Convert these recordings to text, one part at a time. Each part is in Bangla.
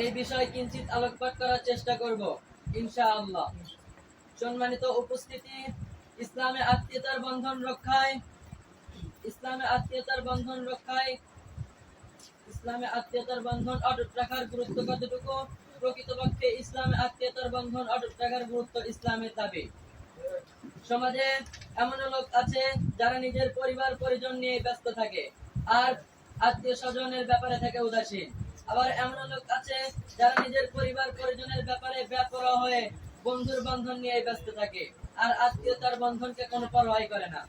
এই বিষয়ে কিঞ্চিত আলোকপাত করার চেষ্টা করব ইনশাআল্লাহ। সম্মানিত উপস্থিতি, ইসলামে আত্মীয়তার বন্ধন রক্ষায় ইসলামে আত্মীয়তার বন্ধন অটুট রাখার গুরুত্ব কতটুকু? প্রকৃতপক্ষে ইসলামে আত্মীয়তার বন্ধন অটুট রাখার গুরুত্ব ইসলামের দাবি। সমাজে এমন লোক আছে যারা নিজের পরিবার পরিজন নিয়ে ব্যস্ত থাকে আর আত্মীয় স্বজনের ব্যাপারে থাকে উদাসীন। আবার এমন লোক আছে যারা নিজের পরিবার পরিজনের ব্যাপারে বেপরোয়া হয়ে বন্ধুর বন্ধন নিয়ে ব্যস্ত থাকে আর আত্মীয়তার বন্ধনকে কোনো পরোয়াই করে না,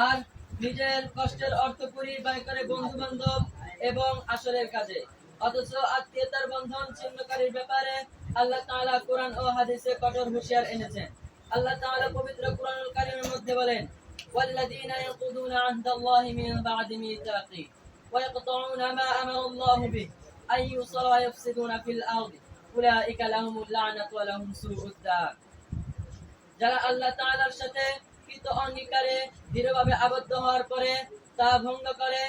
আর নিজের কষ্টের অর্থপুরি ব্যয় করে বন্ধু বান্ধব এবং আসরের কাজে। অথচ আত্মীয়তার বন্ধন ছিন্নকারীর ব্যাপারে আল্লাহ তাআলা কোরআন ও হাদিসে কঠোর হুঁশিয়ার এনেছেন। আল্লাহ তাআলা পবিত্র কোরআনুল কারীমের মধ্যে বলেন, ওয়াল্লাযীনা ইয়াকুদুনা আহদাল্লাহি মিন বা'দি মিসাকি ওয়া ইয়াকতাউনা মা আমারাল্লাহু বিহি আন ইউসালা ওয়া ইফসিদুনা ফিল আরদি উলাইকা লাহুমুল লা'নাতু ওয়া লাহুম সুউদ দার। যারা আল্লাহ তাআলার সাথে কৃত অঙ্গীকারে দৃঢ়ভাবে আবদ্ধ হওয়ার পরে তা ভঙ্গ করে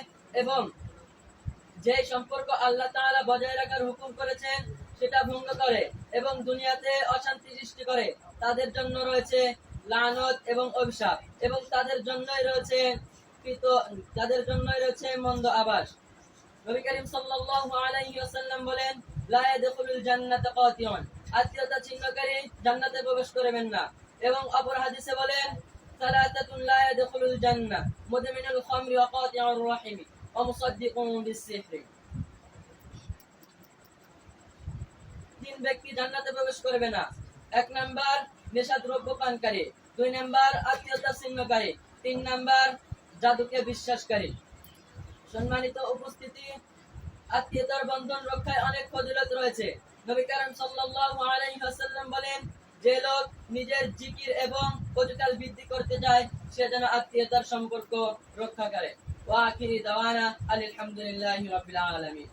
এবং যে সম্পর্ক আল্লাহ তাআলা বজায় রাখার হুকুম করেছেন সেটা ভঙ্গ করে এবং দুনিয়াতে অশান্তি সৃষ্টি করে, তাদের জন্য রয়েছে লানত এবং অভিশাপ, এবং তাদের জন্যই রয়েছে মন্দ আবাস। নবী করিম সাল্লাল্লাহু আলাইহি ওয়াসাল্লাম বলেন, লা ইয়াদখুলুল জান্নাতা কাতিউন, আত্মীয়তা ছিন্নকারী জান্নাতে প্রবেশ করবেন না। এবং অপর হাদিসে বলেন, সালাতাতুন লা ইয়াদখুলুল জান্নাহ মুদমিনুল খামরি ওয়া কাতিউর রাহিমি ওয়া মুসাদ্দিকুন বিস-সিহরি। তিন ব্যক্তি জান্নাতে প্রবেশ করবে না। ১ নাম্বার নেশাদ্রব্য পানকারী, ২ নাম্বার আত্মীয়তা ছিন্নকারী, ৩ নাম্বার জাদুকে বিশ্বাসকারী। সম্মানিত উপস্থিতি, আত্মীয়তার বন্ধন রক্ষায় অনেক ফজিলত রয়েছে। নবী করিম সাল্লাল্লাহু আলাইহি ওয়াসাল্লাম বলেন, যে লোক নিজের জিকির এবং ফজিলত বৃদ্ধি করতে যায় সে যেন আত্মীয়তার সম্পর্ক রক্ষা করে। ওয়া আখিরি দাওয়ানা আলহামদুলিল্লাহি রাব্বিল আলামিন।